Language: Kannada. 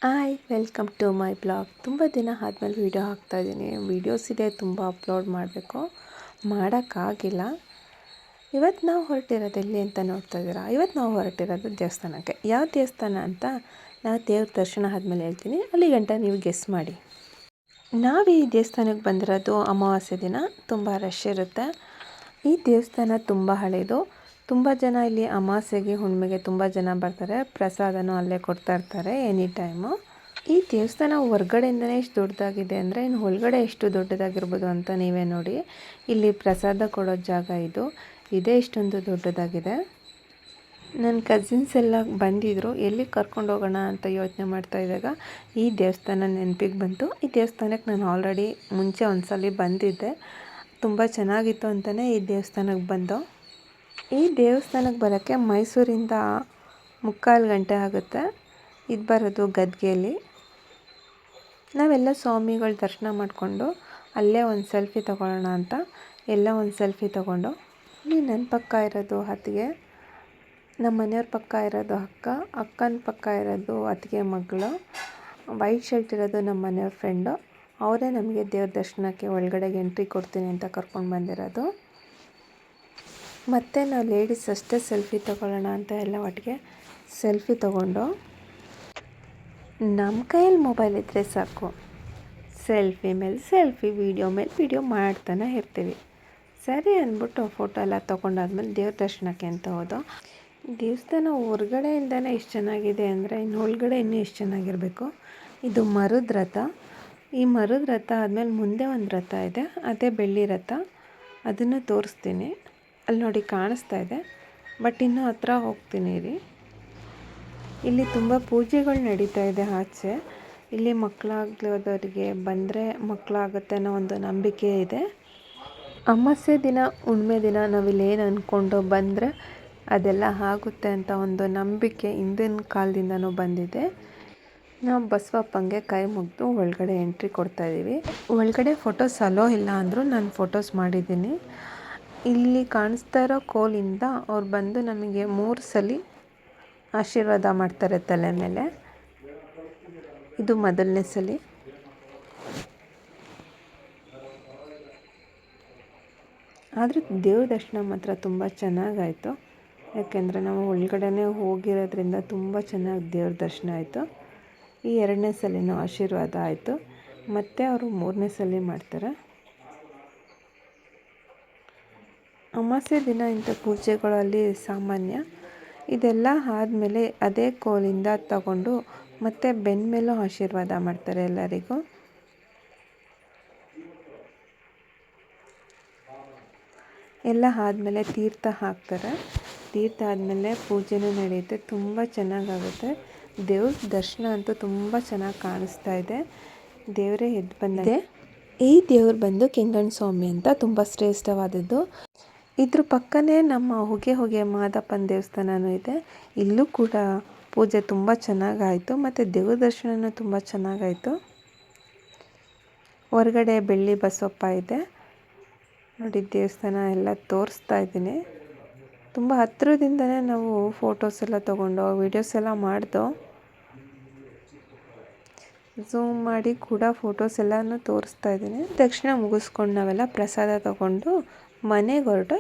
Hi welcome to my blog. ತುಂಬ ದಿನ ಆದಮೇಲೆ ವೀಡಿಯೋ ಹಾಕ್ತಾಯಿದ್ದೀನಿ. ವೀಡಿಯೋಸ್ ಇದೆ, ತುಂಬ ಅಪ್ಲೋಡ್ ಮಾಡಬೇಕು, ಮಾಡೋಕ್ಕಾಗಿಲ್ಲ. ಇವತ್ತು ನಾವು ಹೊರಟಿರೋದು ಎಲ್ಲಿ ಅಂತ ನೋಡ್ತಾ ಇದ್ದೀರಾ. ಇವತ್ತು ನಾವು ಹೊರಟಿರೋದು ದೇವಸ್ಥಾನಕ್ಕೆ. ಯಾವ ದೇವಸ್ಥಾನ ಅಂತ ನಾವು ದೇವ್ರ ದರ್ಶನ ಆದಮೇಲೆ ಹೇಳ್ತೀನಿ. ಅಲ್ಲಿ ಗಂಟ ನೀವು ಗೆಸ್ ಮಾಡಿ. ನಾವು ಈ ದೇವಸ್ಥಾನಕ್ಕೆ ಬಂದಿರೋದು ಅಮಾವಾಸ್ಯೆ ದಿನ. ತುಂಬ ರಶ್ ಇರುತ್ತೆ. ಈ ದೇವಸ್ಥಾನ ತುಂಬ ಹಳೆಯದು. ತುಂಬ ಜನ ಇಲ್ಲಿ ಅಮಾವಾಸ್ಯೆಗೆ ಹುಣ್ಣಿಮೆಗೆ ತುಂಬ ಜನ ಬರ್ತಾರೆ. ಪ್ರಸಾದನೂ ಅಲ್ಲೇ ಕೊಡ್ತಾ ಇರ್ತಾರೆ ಎನಿ ಟೈಮು. ಈ ದೇವಸ್ಥಾನ ಹೊರ್ಗಡೆಯಿಂದನೇ ಎಷ್ಟು ದೊಡ್ಡದಾಗಿದೆ ಅಂದರೆ ಇನ್ನು ಒಳಗಡೆ ಎಷ್ಟು ದೊಡ್ಡದಾಗಿರ್ಬೋದು ಅಂತ ನೀವೇ ನೋಡಿ. ಇಲ್ಲಿ ಪ್ರಸಾದ ಕೊಡೋ ಜಾಗ ಇದೇ ಇಷ್ಟೊಂದು ದೊಡ್ಡದಾಗಿದೆ. ನನ್ನ ಕಸಿನ್ಸ್ ಎಲ್ಲ ಬಂದಿದ್ದರು. ಎಲ್ಲಿ ಕರ್ಕೊಂಡು ಹೋಗೋಣ ಅಂತ ಯೋಚನೆ ಮಾಡ್ತಾಯಿದ್ದಾಗ ಈ ದೇವಸ್ಥಾನ ನೆನಪಿಗೆ ಬಂತು. ಈ ದೇವಸ್ಥಾನಕ್ಕೆ ನಾನು ಆಲ್ರೆಡಿ ಮುಂಚೆ ಒಂದು ಸಲ ಬಂದಿದ್ದೆ. ತುಂಬ ಚೆನ್ನಾಗಿತ್ತು ಅಂತಲೇ ಈ ದೇವಸ್ಥಾನಕ್ಕೆ ಬಂದು. ಈ ದೇವಸ್ಥಾನಕ್ಕೆ ಬರೋಕ್ಕೆ ಮೈಸೂರಿಂದ 3/4 ಗಂಟೆ ಆಗುತ್ತೆ. ಇದು ಬರೋದು ಗದ್ಗೆಯಲ್ಲಿ. ನಾವೆಲ್ಲ ಸ್ವಾಮಿಗಳ ದರ್ಶನ ಮಾಡಿಕೊಂಡು ಅಲ್ಲೇ ಒಂದು ಸೆಲ್ಫಿ ತೊಗೊಳ್ಳೋಣ ಅಂತ ಎಲ್ಲ ಒಂದು ಸೆಲ್ಫಿ ತೊಗೊಂಡು. ಇಲ್ಲಿ ನನ್ನ ಪಕ್ಕ ಇರೋದು ಅತ್ತಿಗೆ, ನಮ್ಮ ಮನೆಯವ್ರ ಪಕ್ಕ ಇರೋದು ಅಕ್ಕ, ಅಕ್ಕನ ಪಕ್ಕ ಇರೋದು ಅತ್ತಿಗೆ ಮಗಳು, ವೈಟ್ ಶರ್ಟ್ ಇರೋದು ನಮ್ಮ ಮನೆಯವ್ರ ಫ್ರೆಂಡು. ಅವರೇ ನಮಗೆ ದೇವ್ರ ದರ್ಶನಕ್ಕೆ ಒಳಗಡೆಗೆ ಎಂಟ್ರಿ ಕೊಡ್ತೀನಿ ಅಂತ ಕರ್ಕೊಂಡು ಬಂದಿರೋದು. ಮತ್ತು ನಾವು ಲೇಡೀಸ್ ಅಷ್ಟೇ ಸೆಲ್ಫಿ ತೊಗೊಳ್ಳೋಣ ಅಂತ ಎಲ್ಲ ಒಟ್ಟಿಗೆ ಸೆಲ್ಫಿ ತೊಗೊಂಡು. ನಮ್ಮ ಕೈಯಲ್ಲಿ ಮೊಬೈಲ್ ಇದ್ದರೆ ಸಾಕು, ಸೆಲ್ಫಿ ಮೇಲೆ ಸೆಲ್ಫಿ, ವೀಡಿಯೋ ಮೇಲೆ ವೀಡಿಯೋ ಮಾಡ್ತಾನೆ ಇರ್ತೀವಿ. ಸರಿ ಅಂದ್ಬಿಟ್ಟು ಫೋಟೋ ಎಲ್ಲ ತೊಗೊಂಡಾದ್ಮೇಲೆ ದೇವ್ರ ದರ್ಶನಕ್ಕೆ ಅಂತ ಹೋದೋ. ದೇವಸ್ಥಾನ ಹೊರಗಡೆಯಿಂದನೇ ಎಷ್ಟು ಚೆನ್ನಾಗಿದೆ ಅಂದರೆ ಇನ್ನು ಒಳಗಡೆ ಇನ್ನೂ ಎಷ್ಟು ಚೆನ್ನಾಗಿರಬೇಕು. ಇದು ಮರದ ರಥ. ಈ ಮರದ ರಥ ಆದಮೇಲೆ ಮುಂದೆ ಒಂದು ರಥ ಇದೆ, ಅದೇ ಬೆಳ್ಳಿ ರಥ. ಅದನ್ನು ತೋರಿಸ್ತೀನಿ. ಅಲ್ಲಿ ನೋಡಿ ಕಾಣಿಸ್ತಾ ಇದೆ, ಬಟ್ ಇನ್ನೂ ಹತ್ರ ಹೋಗ್ತೀನಿ ರೀ. ಇಲ್ಲಿ ತುಂಬ ಪೂಜೆಗಳು ನಡೀತಾ ಇದೆ ಆಚೆ. ಇಲ್ಲಿ ಮಕ್ಕಳಾಗದವರಿಗೆ ಬಂದರೆ ಮಕ್ಕಳಾಗುತ್ತೆ ಅನ್ನೋ ಒಂದು ನಂಬಿಕೆ ಇದೆ. ಅಮಾವಾಸ್ಯೆ ದಿನ ಹುಣ್ಣಿಮೆ ದಿನ ನಾವಿಲ್ಲಿ ಏನು ಅಂದ್ಕೊಂಡು ಬಂದರೆ ಅದೆಲ್ಲ ಆಗುತ್ತೆ ಅಂತ ಒಂದು ನಂಬಿಕೆ ಹಿಂದಿನ ಕಾಲದಿಂದನೂ ಬಂದಿದೆ. ನಾವು ಬಸವಪ್ಪಂಗೆ ಕೈ ಮುಗಿದು ಒಳಗಡೆ ಎಂಟ್ರಿ ಕೊಡ್ತಾಯಿದ್ದೀವಿ. ಒಳಗಡೆ ಫೋಟೋಸ್ ಅಲೋ ಇಲ್ಲ ಅಂದರೂ ನಾನು ಫೋಟೋಸ್ ಮಾಡಿದ್ದೀನಿ. ಇಲ್ಲಿ ಕಾಣಿಸ್ತಾ ಇರೋ ಕೋಲಿಂದ ಅವ್ರು ಬಂದು ನಮಗೆ 3 ಸಲ ಆಶೀರ್ವಾದ ಮಾಡ್ತಾರೆ ತಲೆ ಮೇಲೆ. ಇದು ಮೊದಲನೇ ಸಲ. ಆದರೆ ದೇವ್ರ ದರ್ಶನ ಮಾತ್ರ ತುಂಬ ಚೆನ್ನಾಗಾಯಿತು. ಯಾಕೆಂದರೆ ನಾವು ಒಳಗಡೆನೇ ಹೋಗಿರೋದ್ರಿಂದ ತುಂಬ ಚೆನ್ನಾಗಿ ದೇವ್ರ ದರ್ಶನ ಆಯಿತು. ಈ 2ನೇ ಸಲಿನೂ ಆಶೀರ್ವಾದ ಆಯಿತು. ಮತ್ತು ಅವರು 3ನೇ ಸಲ ಮಾಡ್ತಾರೆ. ಅಮಾವಾಸ್ಯೆ ದಿನ ಇಂಥ ಪೂಜೆಗಳಲ್ಲಿ ಸಾಮಾನ್ಯ. ಇದೆಲ್ಲ ಆದಮೇಲೆ ಅದೇ ಕೋಲಿಂದ ತಗೊಂಡು ಮತ್ತೆ ಬೆನ್ನ ಮೇಲೂ ಆಶೀರ್ವಾದ ಮಾಡ್ತಾರೆ ಎಲ್ಲರಿಗೂ. ಎಲ್ಲ ಆದಮೇಲೆ ತೀರ್ಥ ಹಾಕ್ತಾರೆ. ತೀರ್ಥ ಆದಮೇಲೆ ಪೂಜೆನೂ ನಡೆಯುತ್ತೆ. ತುಂಬ ಚೆನ್ನಾಗಾಗುತ್ತೆ. ದೇವ್ರ ದರ್ಶನ ಅಂತೂ ತುಂಬ ಚೆನ್ನಾಗಿ ಕಾಣಿಸ್ತಾ ಇದೆ. ದೇವರೇ ಎದ್ದು ಬಂದಿದೆ. ಈ ದೇವ್ರು ಬಂದು ಕೆಂಗಣ್ಣ ಸ್ವಾಮಿ ಅಂತ, ತುಂಬ ಶ್ರೇಷ್ಠವಾದದ್ದು. ಇದ್ರ ಪಕ್ಕನೇ ನಮ್ಮ ಹೊಗೆ ಮಾದಪ್ಪನ ದೇವಸ್ಥಾನವೂ ಇದೆ. ಇಲ್ಲೂ ಕೂಡ ಪೂಜೆ ತುಂಬ ಚೆನ್ನಾಗಾಯಿತು ಮತ್ತು ದೇವ್ರ ದರ್ಶನವೂ ತುಂಬ ಚೆನ್ನಾಗಾಯಿತು. ಹೊರಗಡೆ ಬೆಳ್ಳಿ ಬಸವಪ್ಪ ಇದೆ ನೋಡಿ. ದೇವಸ್ಥಾನ ಎಲ್ಲ ತೋರಿಸ್ತಾ ಇದ್ದೀನಿ. ತುಂಬ ಹತ್ತಿರದಿಂದನೇ ನಾವು ಫೋಟೋಸ್ ಎಲ್ಲ ತೊಗೊಂಡು ವೀಡಿಯೋಸ್ ಎಲ್ಲ ಮಾಡ್ದೋ. ಝೂಮ್ ಮಾಡಿ ಕೂಡ ಫೋಟೋಸ್ ಎಲ್ಲನೂ ತೋರಿಸ್ತಾ ಇದ್ದೀನಿ. ತಕ್ಷಣ ಮುಗಿಸ್ಕೊಂಡು ನಾವೆಲ್ಲ ಪ್ರಸಾದ ತೊಗೊಂಡು ಮನೆಗೆ ಹೊರಟು